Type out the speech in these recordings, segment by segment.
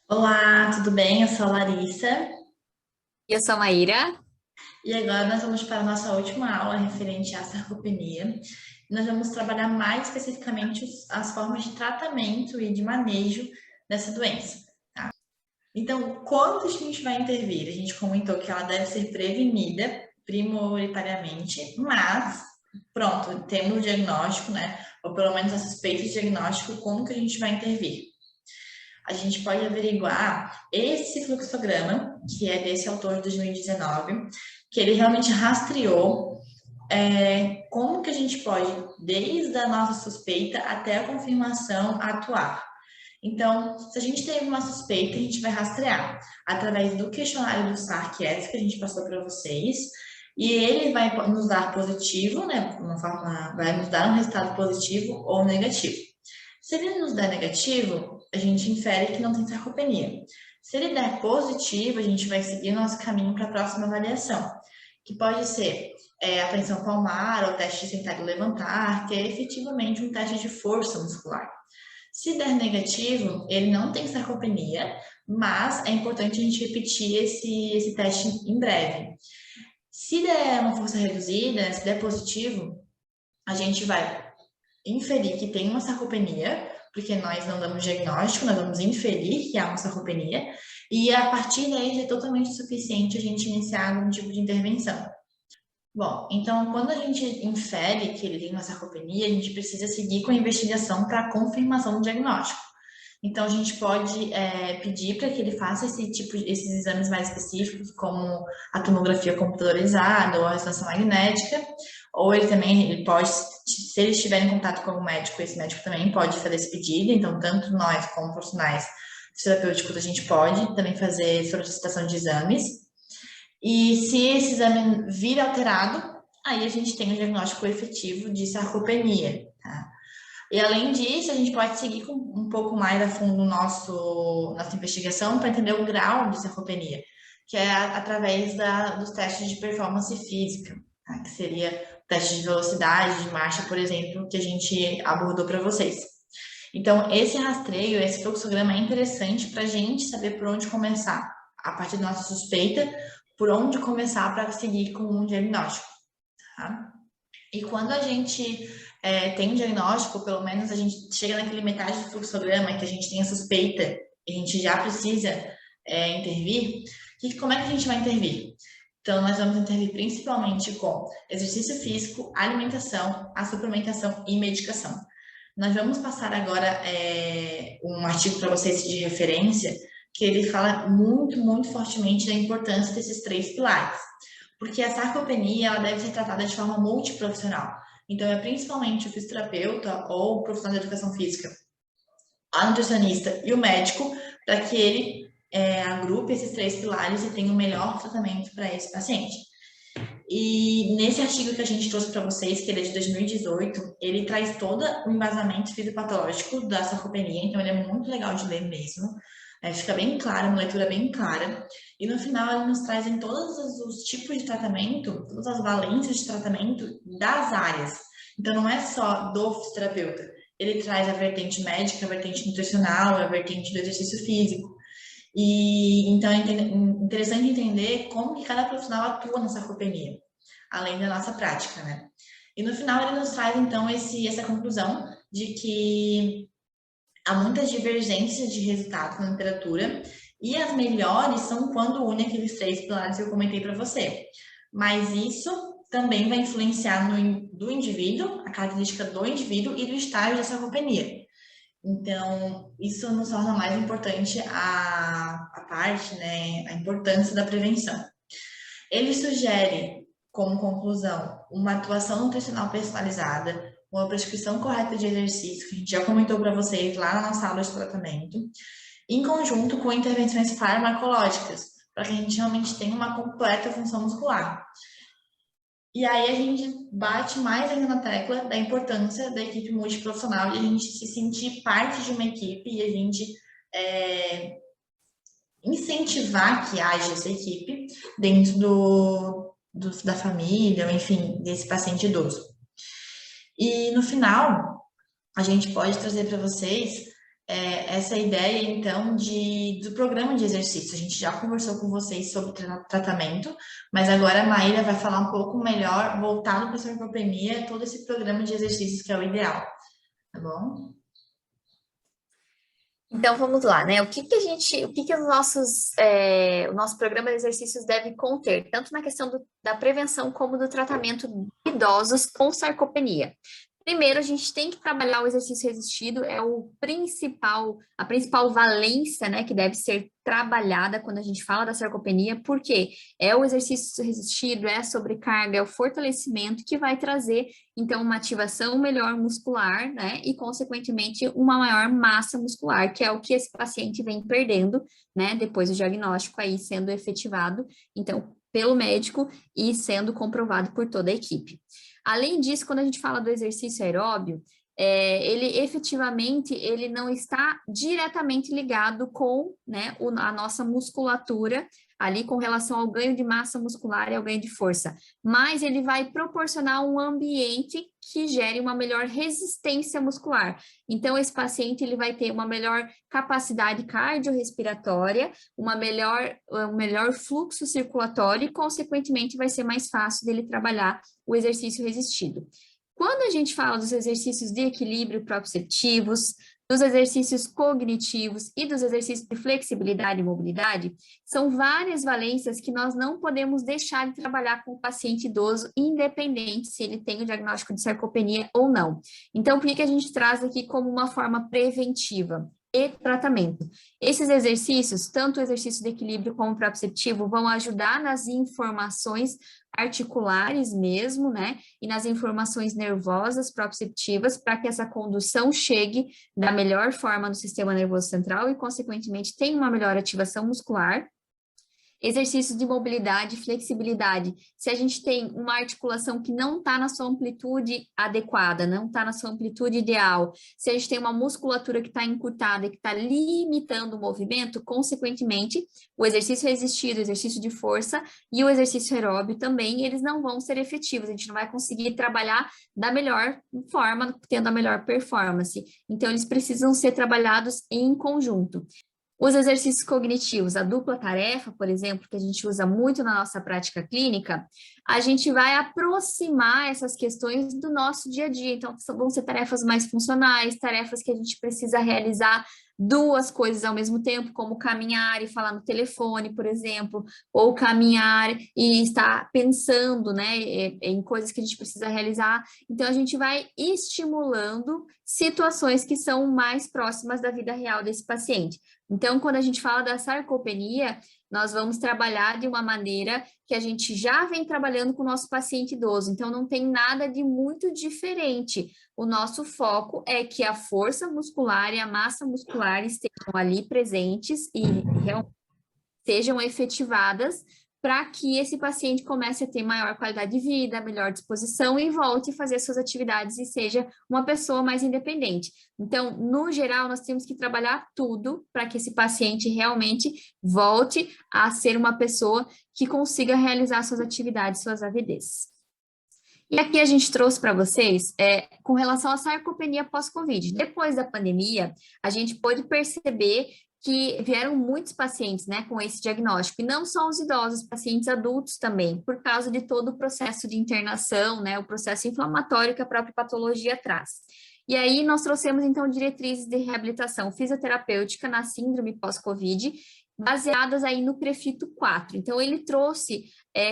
Olá, tudo bem? Eu sou a Larissa Eu sou a Maíra. e agora nós vamos para a nossa última aula referente à sarcopenia. Nós vamos trabalhar mais especificamente as formas de tratamento e de manejo dessa doença. Então, quando a gente vai intervir? A gente comentou que ela deve ser prevenida prioritariamente, mas pronto, temos o diagnóstico, né? Ou pelo menos a suspeita de diagnóstico, como que a gente vai intervir? A gente pode averiguar esse fluxograma, que é desse autor de 2019, que ele realmente rastreou como que a gente pode, desde a nossa suspeita até a confirmação, atuar. Então, se a gente teve uma suspeita, a gente vai rastrear através do questionário do SARC-S que a gente passou para vocês, e ele vai nos dar positivo, né? Vai nos dar um resultado positivo ou negativo. Se ele nos der negativo, a gente infere que não tem sarcopenia. Se ele der positivo, a gente vai seguir nosso caminho para a próxima avaliação, que pode ser a tensão palmar ou teste de sentar e levantar, que é efetivamente um teste de força muscular. Se der negativo, ele não tem sarcopenia, mas é importante a gente repetir esse teste em breve. Se der uma força reduzida, se der positivo, a gente vai inferir que tem uma sarcopenia, porque nós não damos diagnóstico, nós vamos inferir que há uma sarcopenia, e a partir daí já é totalmente suficiente a gente iniciar algum tipo de intervenção. Bom, então quando a gente infere que ele tem uma sarcopenia, a gente precisa seguir com a investigação para a confirmação do diagnóstico. Então a gente pode pedir para que ele faça esses exames mais específicos, como a tomografia computadorizada ou a ressonância magnética, ou ele pode, se ele estiver em contato com o médico, esse médico também pode fazer esse pedido. Então tanto nós como profissionais terapêuticos a gente pode também fazer solicitação de exames. E se esse exame vir alterado, aí a gente tem o diagnóstico efetivo de sarcopenia, tá? E além disso, a gente pode seguir com um pouco mais a fundo nossa investigação para entender o grau de sarcopenia, que é através dos testes de performance física, tá? Que seria o teste de velocidade, de marcha, por exemplo, que a gente abordou para vocês. Então, esse rastreio, esse fluxograma é interessante para a gente saber por onde começar, a partir da nossa suspeita, por onde começar para seguir com um diagnóstico, tá? E quando a gente tem um diagnóstico, pelo menos a gente chega naquele metade do fluxograma que a gente tem a suspeita e a gente já precisa intervir, como é que a gente vai intervir? Então, nós vamos intervir principalmente com exercício físico, alimentação, a suplementação e medicação. Nós vamos passar agora um artigo para vocês de referência, que ele fala muito, muito fortemente da importância desses três pilares. Porque a sarcopenia ela deve ser tratada de forma multiprofissional. Então, é principalmente o fisioterapeuta ou o profissional de educação física, a nutricionista e o médico, para que ele agrupe esses três pilares e tenha o melhor tratamento para esse paciente. E nesse artigo que a gente trouxe para vocês, que ele é de 2018, ele traz todo o embasamento fisiopatológico da sarcopenia, então ele é muito legal de ler mesmo. Fica bem claro, uma leitura bem clara. E no final ele nos traz em todos os tipos de tratamento, todas as valências de tratamento das áreas. Então não é só do fisioterapeuta. Ele traz a vertente médica, a vertente nutricional, a vertente do exercício físico. E então é interessante entender como que cada profissional atua na sarcopenia, além da nossa prática, né? E no final ele nos traz então essa conclusão de que há muitas divergências de resultados na literatura e as melhores são quando une aqueles três pilares que eu comentei para você. Mas isso também vai influenciar do indivíduo, a característica do indivíduo e do estágio da sarcopenia. Então, isso nos torna mais importante a parte, né, a importância da prevenção. Ele sugere, como conclusão, uma atuação nutricional personalizada, uma prescrição correta de exercício, que a gente já comentou para vocês lá na nossa aula de tratamento, em conjunto com intervenções farmacológicas, para que a gente realmente tenha uma completa função muscular. E aí a gente bate mais ainda na tecla da importância da equipe multiprofissional e a gente se sentir parte de uma equipe e a gente incentivar que haja essa equipe dentro da família, ou enfim, desse paciente idoso. E no final, a gente pode trazer para vocês essa ideia, então, do programa de exercício. A gente já conversou com vocês sobre tratamento, mas agora a Maíra vai falar um pouco melhor, voltado para a sarcopenia, todo esse programa de exercícios que é o ideal, tá bom? Então vamos lá, né? O que que o nosso programa de exercícios deve conter, tanto na questão da prevenção como do tratamento de idosos com sarcopenia. Primeiro, a gente tem que trabalhar o exercício resistido, é a principal valência, né, que deve ser trabalhada quando a gente fala da sarcopenia, porque é o exercício resistido, é a sobrecarga, é o fortalecimento que vai trazer, então, uma ativação melhor muscular, né, e, consequentemente, uma maior massa muscular, que é o que esse paciente vem perdendo, né, depois do diagnóstico aí sendo efetivado, então, pelo médico e sendo comprovado por toda a equipe. Além disso, quando a gente fala do exercício aeróbio, ele efetivamente ele não está diretamente ligado com, né, a nossa musculatura ali com relação ao ganho de massa muscular e ao ganho de força, mas ele vai proporcionar um ambiente que gere uma melhor resistência muscular. Então, esse paciente ele vai ter uma melhor capacidade cardiorrespiratória, um melhor fluxo circulatório e, consequentemente, vai ser mais fácil dele trabalhar o exercício resistido. Quando a gente fala dos exercícios de equilíbrio proprioceptivos, dos exercícios cognitivos e dos exercícios de flexibilidade e mobilidade, são várias valências que nós não podemos deixar de trabalhar com o paciente idoso, independente se ele tem o diagnóstico de sarcopenia ou não. Então, por que a gente traz aqui como uma forma preventiva? E tratamento. Esses exercícios, tanto o exercício de equilíbrio como o proprioceptivo, vão ajudar nas informações articulares mesmo, né? E nas informações nervosas proprioceptivas, para que essa condução chegue da melhor forma no sistema nervoso central e, consequentemente, tenha uma melhor ativação muscular. Exercícios de mobilidade e flexibilidade. Se a gente tem uma articulação que não está na sua amplitude adequada, não está na sua amplitude ideal, se a gente tem uma musculatura que está encurtada e que está limitando o movimento, consequentemente, o exercício resistido, o exercício de força e o exercício aeróbio também, eles não vão ser efetivos, a gente não vai conseguir trabalhar da melhor forma, tendo a melhor performance. Então, eles precisam ser trabalhados em conjunto. Os exercícios cognitivos, a dupla tarefa, por exemplo, que a gente usa muito na nossa prática clínica, a gente vai aproximar essas questões do nosso dia a dia. Então, vão ser tarefas mais funcionais, tarefas que a gente precisa realizar duas coisas ao mesmo tempo, como caminhar e falar no telefone, por exemplo, ou caminhar e estar pensando, né, em coisas que a gente precisa realizar. Então, a gente vai estimulando situações que são mais próximas da vida real desse paciente. Então, quando a gente fala da sarcopenia, nós vamos trabalhar de uma maneira que a gente já vem trabalhando com o nosso paciente idoso. Então, não tem nada de muito diferente. O nosso foco é que a força muscular e a massa muscular estejam ali presentes e realmente sejam efetivadas para que esse paciente comece a ter maior qualidade de vida, melhor disposição e volte a fazer suas atividades e seja uma pessoa mais independente. Então, no geral, nós temos que trabalhar tudo para que esse paciente realmente volte a ser uma pessoa que consiga realizar suas atividades, suas AVDs. E aqui a gente trouxe para vocês com relação à sarcopenia pós-Covid. Depois da pandemia, a gente pôde perceber que vieram muitos pacientes, né, com esse diagnóstico, e não só os idosos, pacientes adultos também, por causa de todo o processo de internação, né, o processo inflamatório que a própria patologia traz. E aí nós trouxemos, então, diretrizes de reabilitação fisioterapêutica na síndrome pós-Covid, baseadas aí no Prefito 4. Então, ele trouxe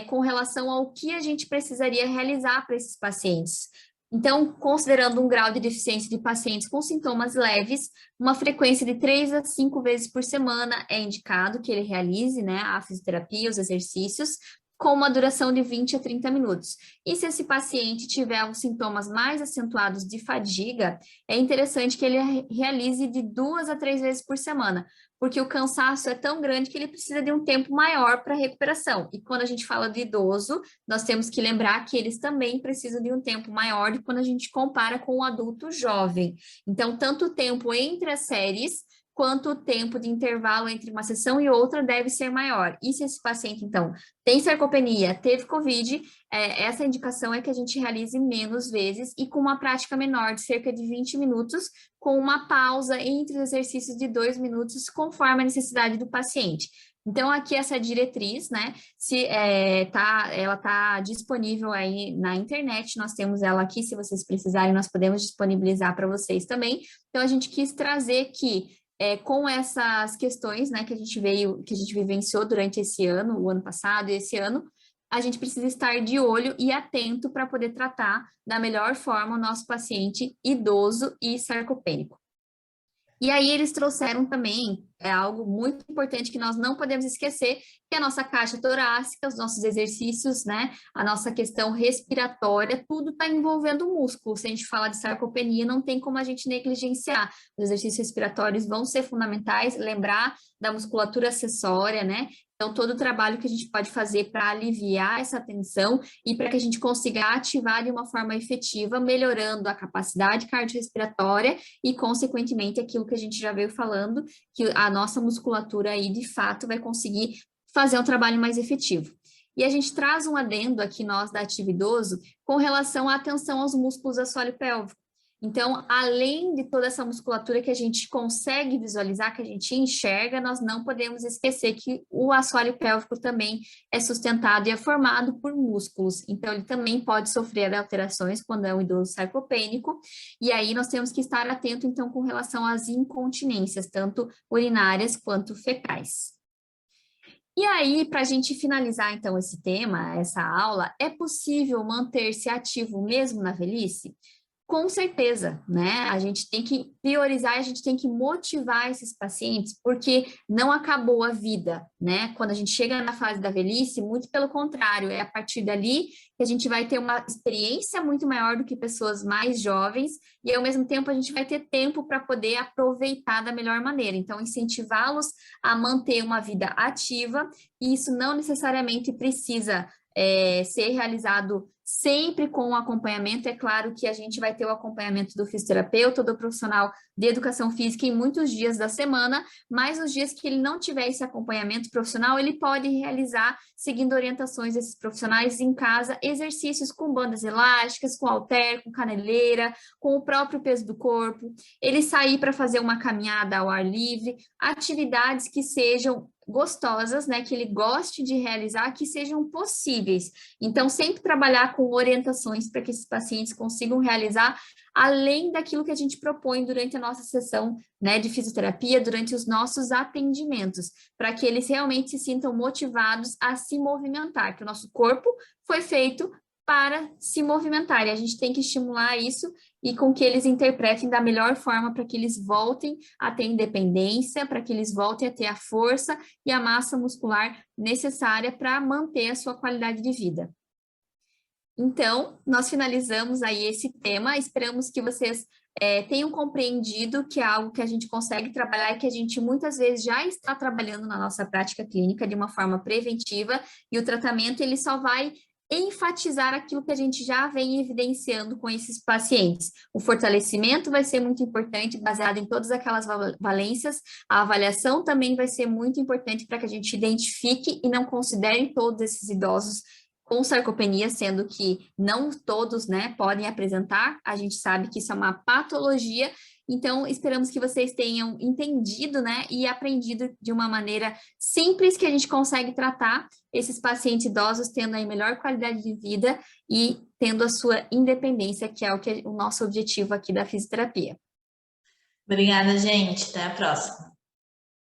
com relação ao que a gente precisaria realizar para esses pacientes. Então, considerando um grau de deficiência de pacientes com sintomas leves, uma frequência de 3 a 5 vezes por semana é indicado que ele realize, né, a fisioterapia, os exercícios, com uma duração de 20 a 30 minutos. E se esse paciente tiver os sintomas mais acentuados de fadiga, é interessante que ele realize de 2 a 3 vezes por semana, porque o cansaço é tão grande que ele precisa de um tempo maior para recuperação. E quando a gente fala de idoso, nós temos que lembrar que eles também precisam de um tempo maior de quando a gente compara com o adulto jovem. Então, tanto o tempo entre as séries quanto o tempo de intervalo entre uma sessão e outra deve ser maior. E se esse paciente, então, tem sarcopenia, teve COVID, essa indicação é que a gente realize menos vezes e com uma prática menor, de cerca de 20 minutos, com uma pausa entre os exercícios de 2 minutos, conforme a necessidade do paciente. Então, aqui essa diretriz, né, ela está disponível aí na internet, nós temos ela aqui, se vocês precisarem, nós podemos disponibilizar para vocês também. Então, a gente quis trazer que, com essas questões, né, que a gente vivenciou durante esse ano, o ano passado e esse ano, a gente precisa estar de olho e atento para poder tratar da melhor forma o nosso paciente idoso e sarcopênico. E aí eles trouxeram também algo muito importante que nós não podemos esquecer, que é a nossa caixa torácica, os nossos exercícios, né? A nossa questão respiratória, tudo está envolvendo o músculo. Se a gente falar de sarcopenia, não tem como a gente negligenciar. Os exercícios respiratórios vão ser fundamentais, lembrar da musculatura acessória, né? Então, todo o trabalho que a gente pode fazer para aliviar essa tensão e para que a gente consiga ativar de uma forma efetiva, melhorando a capacidade cardiorrespiratória e, consequentemente, aquilo que a gente já veio falando, que a nossa musculatura aí, de fato, vai conseguir fazer um trabalho mais efetivo. E a gente traz um adendo aqui, nós da Ativa Idoso, com relação à atenção aos músculos do assoalho pélvico. Então, além de toda essa musculatura que a gente consegue visualizar, que a gente enxerga, nós não podemos esquecer que o assoalho pélvico também é sustentado e é formado por músculos. Então, ele também pode sofrer alterações quando é um idoso sarcopênico. E aí, nós temos que estar atento, então, com relação às incontinências, tanto urinárias quanto fecais. E aí, para a gente finalizar, então, esse tema, essa aula, é possível manter-se ativo mesmo na velhice? Com certeza, né? A gente tem que priorizar, a gente tem que motivar esses pacientes, porque não acabou a vida, né? Quando a gente chega na fase da velhice, muito pelo contrário, é a partir dali que a gente vai ter uma experiência muito maior do que pessoas mais jovens, e ao mesmo tempo a gente vai ter tempo para poder aproveitar da melhor maneira. Então, incentivá-los a manter uma vida ativa, e isso não necessariamente precisa ser realizado sempre com o acompanhamento. É claro que a gente vai ter o acompanhamento do fisioterapeuta, do profissional de educação física em muitos dias da semana, mas os dias que ele não tiver esse acompanhamento profissional, ele pode realizar, seguindo orientações desses profissionais em casa, exercícios com bandas elásticas, com halter, com caneleira, com o próprio peso do corpo, ele sair para fazer uma caminhada ao ar livre, atividades que sejam gostosas, né, que ele goste de realizar, que sejam possíveis. Então, sempre trabalhar com orientações para que esses pacientes consigam realizar além daquilo que a gente propõe durante a nossa sessão, né, de fisioterapia, durante os nossos atendimentos, para que eles realmente se sintam motivados a se movimentar, que o nosso corpo foi feito para se movimentar, e a gente tem que estimular isso e com que eles interpretem da melhor forma para que eles voltem a ter independência, para que eles voltem a ter a força e a massa muscular necessária para manter a sua qualidade de vida. Então, nós finalizamos aí esse tema, esperamos que vocês tenham compreendido que é algo que a gente consegue trabalhar e que a gente muitas vezes já está trabalhando na nossa prática clínica de uma forma preventiva, e o tratamento ele só vai enfatizar aquilo que a gente já vem evidenciando com esses pacientes. O fortalecimento vai ser muito importante, baseado em todas aquelas valências. A avaliação também vai ser muito importante para que a gente identifique e não considere todos esses idosos com sarcopenia, sendo que não todos, né, podem apresentar. A gente sabe que isso é uma patologia. Então, esperamos que vocês tenham entendido, né, e aprendido de uma maneira simples que a gente consegue tratar esses pacientes idosos, tendo a melhor qualidade de vida e tendo a sua independência, que é o nosso objetivo aqui da fisioterapia. Obrigada, gente. Até a próxima.